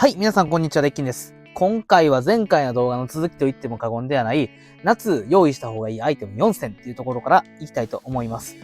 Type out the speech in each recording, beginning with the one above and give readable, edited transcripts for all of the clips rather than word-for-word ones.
はい、皆さんこんにちは、デッキンです。今回は前回の動画の続きと言っても過言ではない、夏用意した方がいいアイテム4選っていうところからいきたいと思います。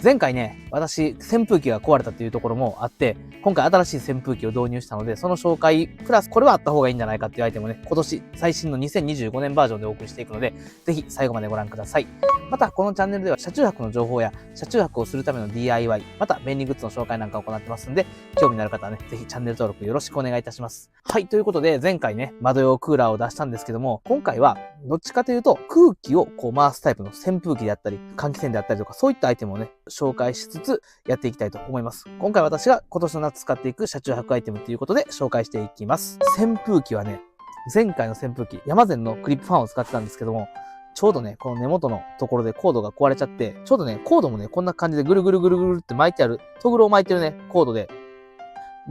前回ね、私、扇風機が壊れたっていうところもあって、今回新しい扇風機を導入したので、その紹介、プラスこれはあった方がいいんじゃないかっていうアイテムをね、今年最新の2025年バージョンでお送りしていくので、ぜひ最後までご覧ください。また、このチャンネルでは車中泊の情報や、車中泊をするための DIY、また便利グッズの紹介なんかを行ってますんで、興味のある方はね、ぜひチャンネル登録よろしくお願いいたします。はい、ということで、前回ね、窓用クーラーを出したんですけども、今回は、どっちかというと、空気をこう回すタイプの扇風機であったり、換気扇であったりとか、そういったアイテムをね、紹介しつつ、やっていきたいと思います。今回私が今年の夏使っていく車中泊アイテムということで紹介していきます。扇風機はね、前回の扇風機、ヤマゼンのクリップファンを使ってたんですけども、ちょうどね、この根元のところでコードが壊れちゃって、ちょうどね、コードもね、こんな感じでぐるぐるぐるぐるって巻いてある、トグロを巻いてるね、コードで、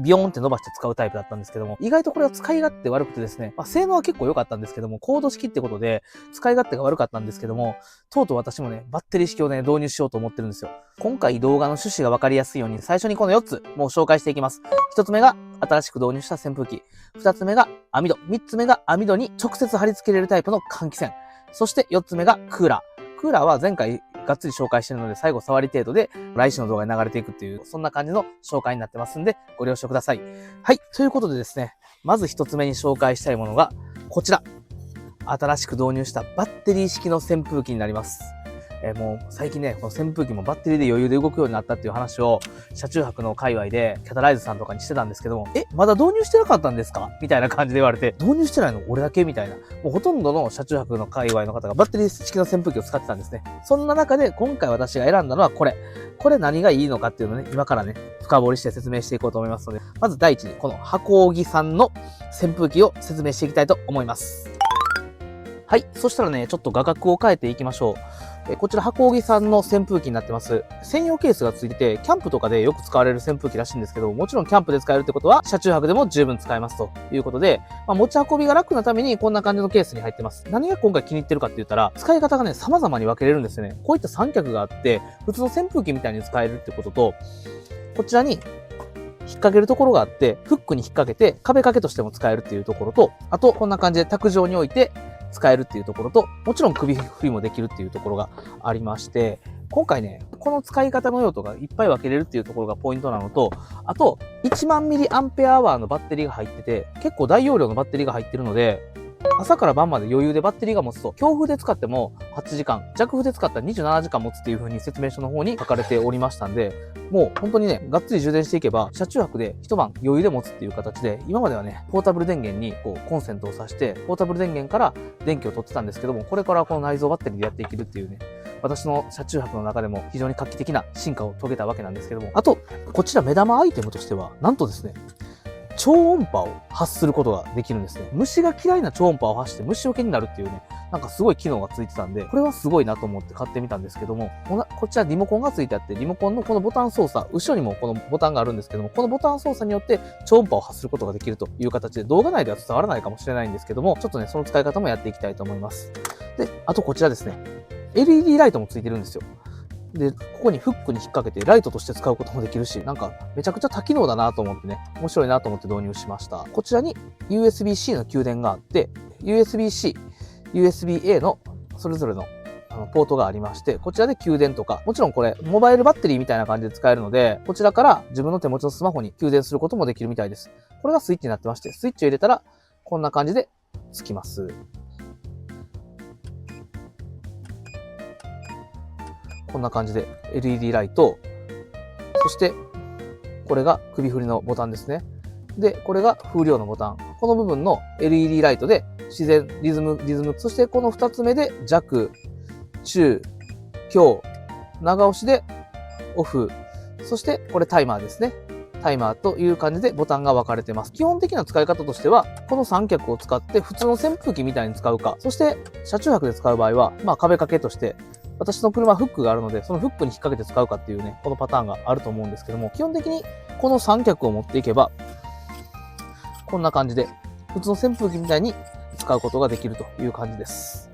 ビヨーンって伸ばして使うタイプだったんですけども、意外とこれは使い勝手悪くてですね、性能は結構良かったんですけども、コード式ってことで、使い勝手が悪かったんですけども、とうとう私もね、バッテリー式をね、導入しようと思ってるんですよ。今回動画の趣旨がわかりやすいように、最初にこの4つ、もう紹介していきます。1つ目が、新しく導入した扇風機。2つ目が、網戸。3つ目が、網戸に直接貼り付けれるタイプの換気扇。そして4つ目が、クーラー。クーラーは前回、がっつり紹介してるので、最後触り程度で来週の動画に流れていくっていう、そんな感じの紹介になってますんで、ご了承ください。はい。ということでですね、まず一つ目に紹介したいものが、こちら。新しく導入したバッテリー式の扇風機になります。もう最近ね、この扇風機もバッテリーで余裕で動くようになったっていう話を、車中泊の界隈でキャタライズさんとかにしてたんですけども、まだ導入してなかったんですかみたいな感じで言われて、導入してないの俺だけみたいな。もうほとんどの車中泊の界隈の方がバッテリー式の扇風機を使ってたんですね。そんな中で今回私が選んだのはこれ。これ何がいいのかっていうのをね、今からね、深掘りして説明していこうと思いますので、まず第一にこの箱扇さんの扇風機を説明していきたいと思います。はい。そしたらね、ちょっと画角を変えていきましょう。こちら箱扇さんの扇風機になってます。専用ケースがついてて、キャンプとかでよく使われる扇風機らしいんですけど、もちろんキャンプで使えるってことは、車中泊でも十分使えますということで、持ち運びが楽なためにこんな感じのケースに入ってます。何が今回気に入ってるかって言ったら、使い方がね、様々に分けれるんですよね。こういった三脚があって、普通の扇風機みたいに使えるってことと、こちらに引っ掛けるところがあって、フックに引っ掛けて壁掛けとしても使えるっていうところと、あとこんな感じで卓上に置いて使えるっていうところと、もちろん首振りもできるっていうところがありまして、今回ね、この使い方の用途がいっぱい分けれるっていうところがポイントなのと、あと1万ミリアンペアアワーのバッテリーが入ってて、結構大容量のバッテリーが入ってるので、朝から晩まで余裕でバッテリーが持つと、強風で使っても8時間、弱風で使ったら27時間持つっていう風に説明書の方に書かれておりましたんで、もう本当にね、がっつり充電していけば、車中泊で一晩余裕で持つっていう形で、今まではね、ポータブル電源にこうコンセントを挿して、ポータブル電源から電気を取ってたんですけども、これからこの内蔵バッテリーでやっていけるっていうね、私の車中泊の中でも非常に画期的な進化を遂げたわけなんですけども、あと、こちら目玉アイテムとしては、なんとですね、超音波を発することができるんですね。虫が嫌いな超音波を発して虫除けになるっていうね、なんかすごい機能がついてたんで、これはすごいなと思って買ってみたんですけども、こちらリモコンがついてあって、リモコンのこのボタン操作、後ろにもこのボタンがあるんですけども、このボタン操作によって超音波を発することができるという形で、動画内では伝わらないかもしれないんですけども、ちょっとね、その使い方もやっていきたいと思います。で、あとこちらですね、LED ライトもついてるんですよ。で、ここにフックに引っ掛けてライトとして使うこともできるし、なんかめちゃくちゃ多機能だなと思ってね、面白いなと思って導入しました。こちらに USB-C の給電があって、USB-C、USB-A のそれぞれのポートがありまして、こちらで給電とか、もちろんこれモバイルバッテリーみたいな感じで使えるので、こちらから自分の手持ちのスマホに給電することもできるみたいです。これがスイッチになってまして、スイッチを入れたらこんな感じでつきます。こんな感じで LED ライト、そしてこれが首振りのボタンですね。で、これが風量のボタン。この部分の LED ライトで自然、リズム、そしてこの2つ目で弱、中、強、長押しでオフ、そしてこれタイマーですね。タイマーという感じでボタンが分かれてます。基本的な使い方としては、この三脚を使って普通の扇風機みたいに使うか、そして車中泊で使う場合は、壁掛けとして、私の車はフックがあるので、そのフックに引っ掛けて使うかっていうね、このパターンがあると思うんですけども、基本的にこの三脚を持っていけば、こんな感じで、普通の扇風機みたいに使うことができるという感じです。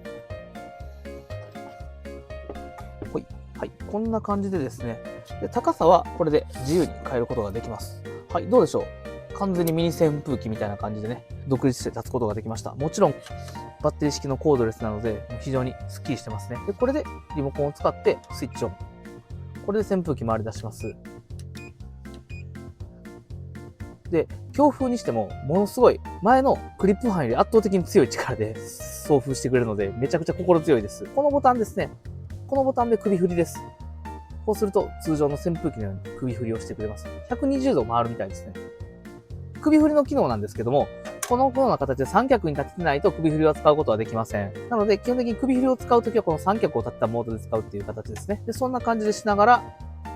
はい、こんな感じでですね、で高さはこれで自由に変えることができます。はい、どうでしょう。完全にミニ扇風機みたいな感じでね、独立して立つことができました。もちろん、バッテリー式のコードレスなので、非常にスッキリしてますね。で、これでリモコンを使ってスイッチオン。これで扇風機回り出します。で、強風にしても、ものすごい、前のクリップファンより圧倒的に強い力で送風してくれるので、めちゃくちゃ心強いです。このボタンですね。このボタンで首振りです。こうすると、通常の扇風機のように首振りをしてくれます。120度回るみたいですね。首振りの機能なんですけども、このような形で三脚に立ててないと首振りを使うことはできません。なので、基本的に首振りを使うときはこの三脚を立てたモードで使うっていう形ですね。で、そんな感じでしながら、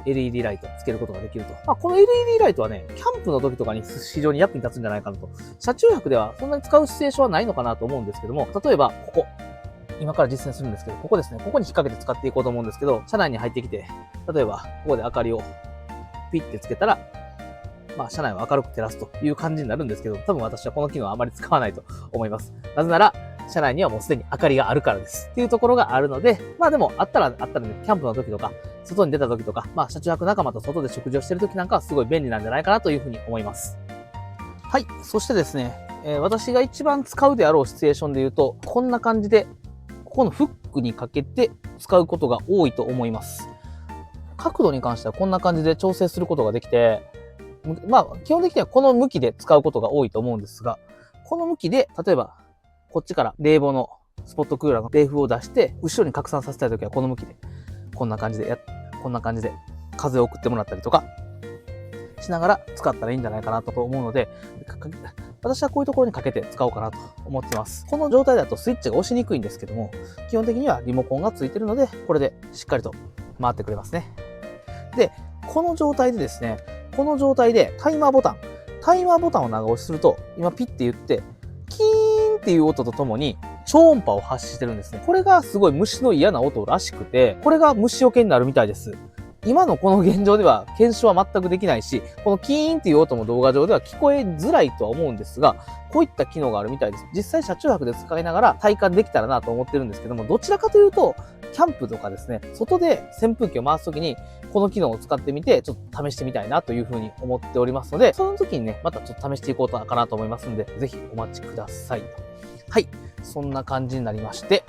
LED ライトつけることができると。この LED ライトはね、キャンプの時とかに非常に役に立つんじゃないかなと。車中泊ではそんなに使うシチュエーションはないのかなと思うんですけども、例えば、ここ。今から実践するんですけど、ここですね。ここに引っ掛けて使っていこうと思うんですけど、車内に入ってきて、例えば、ここで明かりをピッてつけたら、車内を明るく照らすという感じになるんですけど、多分私はこの機能はあまり使わないと思います。なぜなら、車内にはもうすでに明かりがあるからです。っていうところがあるので、でも、あったらね、キャンプの時とか、外に出た時とか、車中泊仲間と外で食事をしている時なんかはすごい便利なんじゃないかなというふうに思います。はい。そしてですね、私が一番使うであろうシチュエーションで言うと、こんな感じで、ここのフックにかけて使うことが多いと思います。角度に関してはこんな感じで調整することができて、基本的にはこの向きで使うことが多いと思うんですが、この向きで、例えば、こっちから冷房のスポットクーラーの冷風を出して、後ろに拡散させたいときはこの向きで、こんな感じで風を送ってもらったりとか、しながら使ったらいいんじゃないかなと思うので、私はこういうところにかけて使おうかなと思ってます。この状態だとスイッチが押しにくいんですけども、基本的にはリモコンがついてるので、これでしっかりと回ってくれますね。で、この状態でタイマーボタンを長押しすると、今ピッて言って、キーンっていう音とともに超音波を発してるんですね。これがすごい虫の嫌な音らしくて、これが虫除けになるみたいです。今のこの現状では検証は全くできないし、このキーンっていう音も動画上では聞こえづらいとは思うんですが、こういった機能があるみたいです。実際車中泊で使いながら体感できたらなと思ってるんですけども、どちらかというと、キャンプとかですね、外で扇風機を回すときに、この機能を使ってみて、ちょっと試してみたいなというふうに思っておりますので、その時にね、またちょっと試していこうかなと思いますので、ぜひお待ちください。はい。そんな感じになりまして、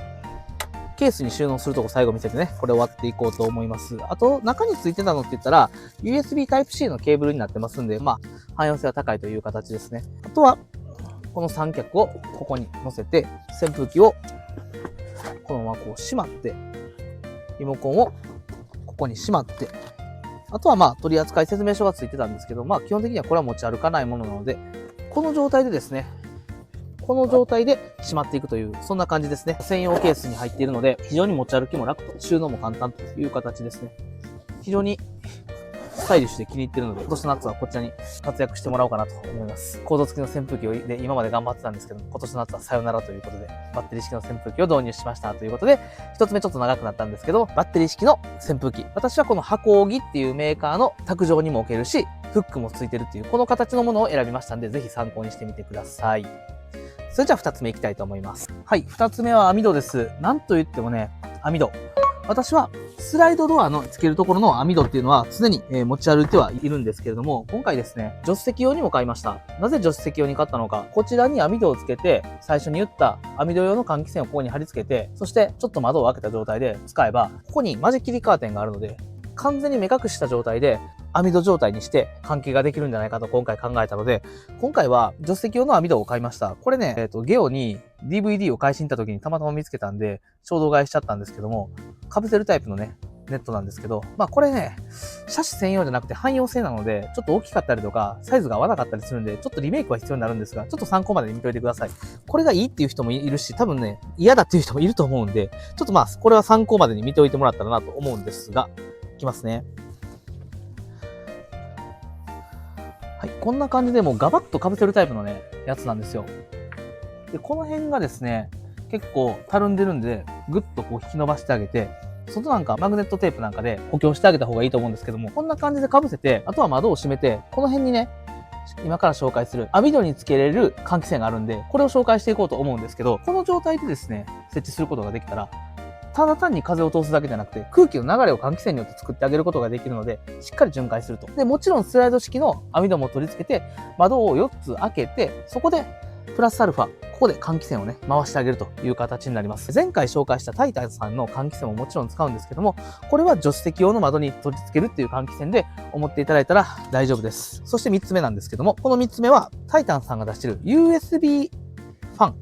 ケースに収納するとこ最後見せてね、これ終わっていこうと思います。あと、中に付いてたのって言ったら、USB Type-C のケーブルになってますんで、汎用性は高いという形ですね。あとは、この三脚をここに乗せて、扇風機をこのままこうしまって、リモコンをここにしまって、あとは取扱説明書が付いてたんですけど、基本的にはこれは持ち歩かないものなので、この状態でですね、この状態でしまっていくという、そんな感じですね。専用ケースに入っているので、非常に持ち歩きも楽と、収納も簡単という形ですね。非常にスタイリッシュで気に入っているので、今年の夏はこちらに活躍してもらおうかなと思います。コード付きの扇風機で今まで頑張ってたんですけど、今年の夏はさよならということで、バッテリー式の扇風機を導入しましたということで、一つ目ちょっと長くなったんですけど、バッテリー式の扇風機。私はこの箱木っていうメーカーの卓上にも置けるし、フックも付いてるっていう、この形のものを選びましたんで、ぜひ参考にしてみてください。それじゃあ2つ目いきたいと思います。はい、2つ目は網戸です。なんと言ってもね、網戸。私はスライドドアのつけるところの網戸っていうのは常に持ち歩いてはいるんですけれども、今回ですね、助手席用にも買いました。なぜ助手席用に買ったのか、こちらに網戸をつけて、最初に言った網戸用の換気扇をここに貼り付けて、そしてちょっと窓を開けた状態で使えば、ここに間仕切りカーテンがあるので、完全に目隠した状態で網戸状態にして換気ができるんじゃないかと今回考えたので、今回は助手席用の網戸を買いました。これね、ゲオに DVD を買いしに行った時にたまたま見つけたんで、衝動買いしちゃったんですけども、かぶせるタイプのね、ネットなんですけど、これね、車種専用じゃなくて汎用性なので、ちょっと大きかったりとか、サイズが合わなかったりするんで、ちょっとリメイクは必要になるんですが、ちょっと参考までに見といてください。これがいいっていう人もいるし、多分ね、嫌だっていう人もいると思うんで、ちょっとこれは参考までに見ておいてもらったらなと思うんですが、いきますね。はい、こんな感じでもうガバッと被せるタイプのね、やつなんですよ。で、この辺がですね、結構たるんでるんで、ぐっとこう引き伸ばしてあげて、外なんかマグネットテープなんかで補強してあげた方がいいと思うんですけども、こんな感じで被せて、あとは窓を閉めて、この辺にね、今から紹介する網戸につけれる換気扇があるんで、これを紹介していこうと思うんですけど、この状態でですね、設置することができたら、ただ単に風を通すだけじゃなくて、空気の流れを換気扇によって作ってあげることができるので、しっかり巡回すると。で、もちろんスライド式の網戸も取り付けて、窓を4つ開けて、そこでプラスアルファ、ここで換気扇をね、回してあげるという形になります。前回紹介したタイタンさんの換気扇ももちろん使うんですけども、これは助手席用の窓に取り付けるっていう換気扇で思っていただいたら大丈夫です。そして3つ目なんですけども、この3つ目はタイタンさんが出している USB ファン、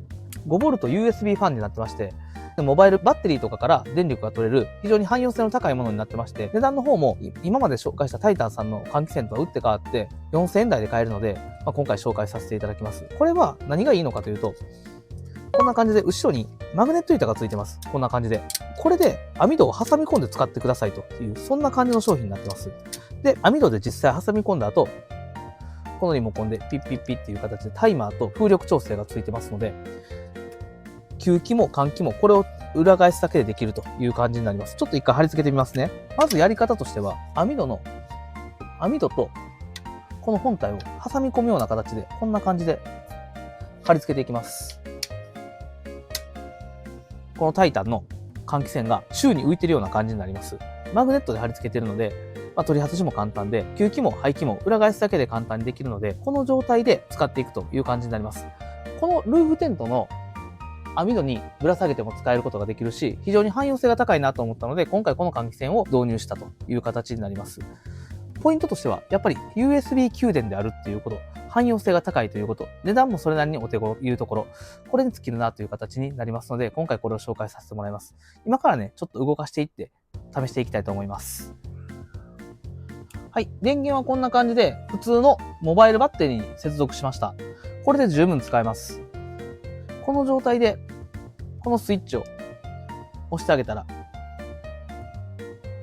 5V USB ファンになってまして、モバイルバッテリーとかから電力が取れる非常に汎用性の高いものになってまして、値段の方も今まで紹介したタイタンさんの換気扇とは打って変わって4000円台で買えるので、今回紹介させていただきます。これは何がいいのかというと、こんな感じで後ろにマグネット板がついてます。こんな感じで。これで網戸を挟み込んで使ってくださいという、そんな感じの商品になってます。で、網戸で実際挟み込んだ後、このリモコンでピッピッピッっていう形でタイマーと風力調整がついてますので、吸気も換気もこれを裏返すだけでできるという感じになります。ちょっと一回貼り付けてみますね。まずやり方としては、網戸とこの本体を挟み込むような形で、こんな感じで貼り付けていきます。このタイタンの換気扇が宙に浮いているような感じになります。マグネットで貼り付けているので、取り外しも簡単で、吸気も排気も裏返すだけで簡単にできるので、この状態で使っていくという感じになります。このルーフテントの網戸にぶら下げても使えることができるし、非常に汎用性が高いなと思ったので、今回この換気扇を導入したという形になります。ポイントとしては、やっぱり USB 給電であるっていうこと、汎用性が高いということ、値段もそれなりにお手頃というところ、これに尽きるなという形になりますので、今回これを紹介させてもらいます。今からね、ちょっと動かしていって試していきたいと思います。はい、電源はこんな感じで、普通のモバイルバッテリーに接続しました。これで十分使えます。この状態で、このスイッチを押してあげたら、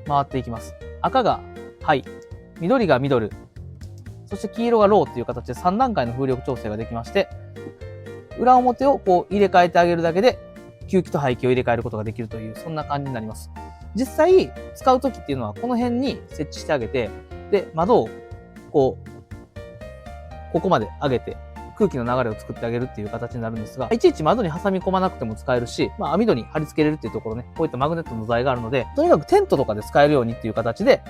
回っていきます。赤がハイ、緑がミドル、そして黄色がローっていう形で3段階の風力調整ができまして、裏表をこう入れ替えてあげるだけで、吸気と排気を入れ替えることができるという、そんな感じになります。実際、使うときっていうのは、この辺に設置してあげて、で、窓をここまで上げて、空気の流れを作ってあげるっていう形になるんですが、いちいち窓に挟み込まなくても使えるし、網戸に貼り付けれるっていうところね、こういったマグネットの材があるので、とにかくテントとかで使えるようにっていう形で、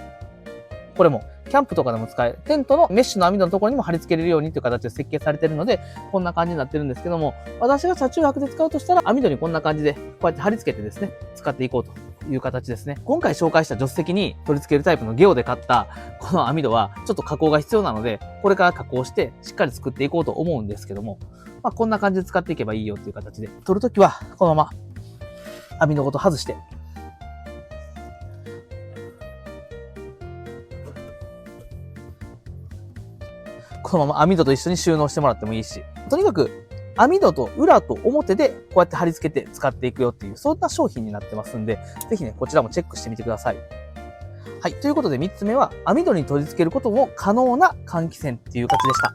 これもキャンプとかでも使える、テントのメッシュの網戸のところにも貼り付けれるようにという形で設計されているので、こんな感じになってるんですけども、私が車中泊で使うとしたら、網戸にこんな感じで、こうやって貼り付けてですね、使っていこうという形ですね。今回紹介した助手席に取り付けるタイプのゲオで買ったこの網戸はちょっと加工が必要なので、これから加工してしっかり作っていこうと思うんですけども、こんな感じで使っていけばいいよっていう形で、取るときはこのまま網戸ごと外して、このまま網戸と一緒に収納してもらってもいいし、とにかく網戸と裏と表でこうやって貼り付けて使っていくよっていう、そんな商品になってますんで、ぜひね、こちらもチェックしてみてください。はい。ということで3つ目は、網戸に取り付けることも可能な換気扇っていう形でした。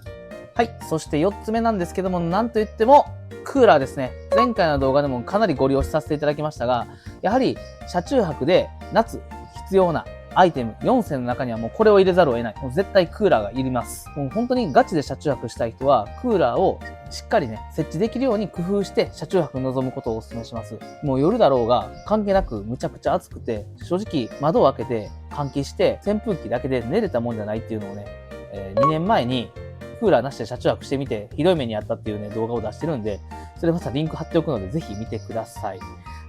はい。そして4つ目なんですけども、なんといっても、クーラーですね。前回の動画でもかなりご利用しさせていただきましたが、やはり車中泊で夏必要なアイテム4選の中にはもうこれを入れざるを得ない。もう絶対クーラーがいります。もう本当にガチで車中泊したい人はクーラーをしっかりね、設置できるように工夫して車中泊に臨むことをお勧めします。もう夜だろうが関係なくむちゃくちゃ暑くて、正直窓を開けて換気して扇風機だけで寝れたもんじゃないっていうのをね、2年前にクーラーなしで車中泊してみてひどい目にあったっていうね、動画を出してるんで、それまたリンク貼っておくのでぜひ見てください。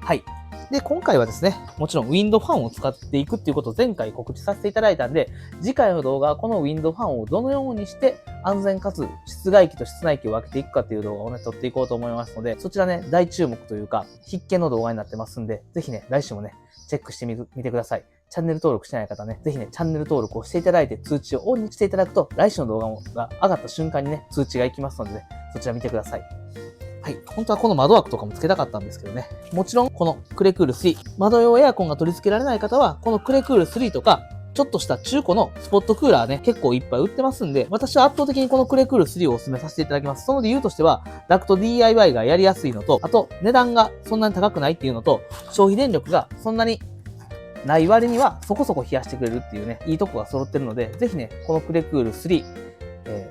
はい。で、今回はですね、もちろんウィンドファンを使っていくっていうことを前回告知させていただいたんで、次回の動画はこのウィンドファンをどのようにして安全かつ室外機と室内機を分けていくかっていう動画をね、撮っていこうと思いますので、そちらね、大注目というか、必見の動画になってますんで、ぜひね、来週もね、チェックしてみてください。チャンネル登録してない方ね、ぜひね、チャンネル登録をしていただいて通知をオンにしていただくと、来週の動画が上がった瞬間にね、通知が行きますのでね、そちら見てください。はい。本当はこの窓枠とかも付けたかったんですけどね。もちろん、このクレクール3。窓用エアコンが取り付けられない方は、このクレクール3とか、ちょっとした中古のスポットクーラーね、結構いっぱい売ってますんで、私は圧倒的にこのクレクール3をお勧めさせていただきます。その理由としては、ダクト DIY がやりやすいのと、あと、値段がそんなに高くないっていうのと、消費電力がそんなにない割にはそこそこ冷やしてくれるっていうね、いいとこが揃ってるので、ぜひね、このクレクール3、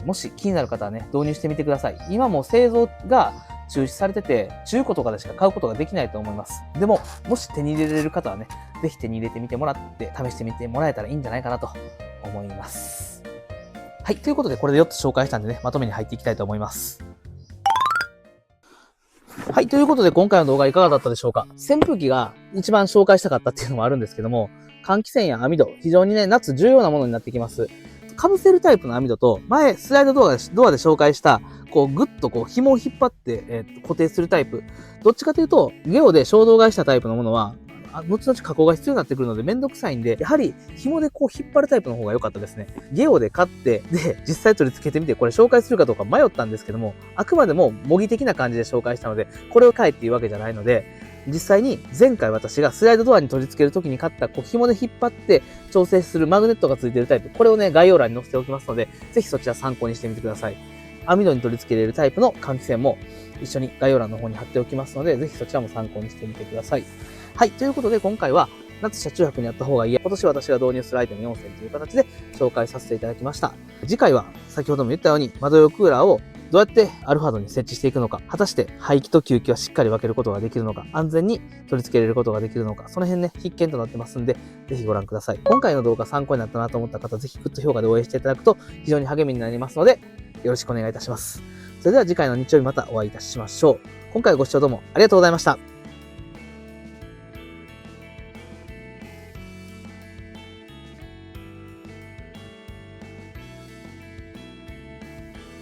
もし気になる方はね、導入してみてください。今も製造が中止されてて、中古とかでしか買うことができないと思います。でも、もし手に入れられる方はね、ぜひ手に入れてみてもらって、試してみてもらえたらいいんじゃないかなと思います。はい、ということでこれで4つ紹介したんでね、まとめに入っていきたいと思います。はい、ということで今回の動画いかがだったでしょうか。扇風機が一番紹介したかったっていうのもあるんですけども、換気扇や網戸、非常にね、夏重要なものになってきます。かぶせるタイプの網戸と、前スライドドアで紹介した、こうぐっとこう紐を引っ張って、固定するタイプ。どっちかというと、ゲオで衝動買いしたタイプのものは、後々加工が必要になってくるのでめんどくさいんで、やはり紐でこう引っ張るタイプの方が良かったですね。ゲオで買って、で、実際取り付けてみて、これ紹介するかどうか迷ったんですけども、あくまでも模擬的な感じで紹介したので、これを買えっていうわけじゃないので、実際に前回私がスライドドアに取り付けるときに買ったこう紐で引っ張って調整するマグネットが付いているタイプ、これをね、概要欄に載せておきますので、ぜひそちら参考にしてみてください。網戸に取り付けれるタイプの換気扇も一緒に概要欄の方に貼っておきますので、ぜひそちらも参考にしてみてください。はい、ということで今回は夏車中泊にあった方がいい、今年私が導入するアイテム4選という形で紹介させていただきました。次回は先ほども言ったように窓用クーラーをどうやってアルファドに設置していくのか、果たして排気と吸気はしっかり分けることができるのか、安全に取り付けられることができるのか、その辺ね、必見となってますんで、ぜひご覧ください。今回の動画参考になったなと思った方、ぜひグッド評価で応援していただくと非常に励みになりますので、よろしくお願いいたします。それでは次回の日曜日またお会いいたしましょう。今回ご視聴どうもありがとうございました。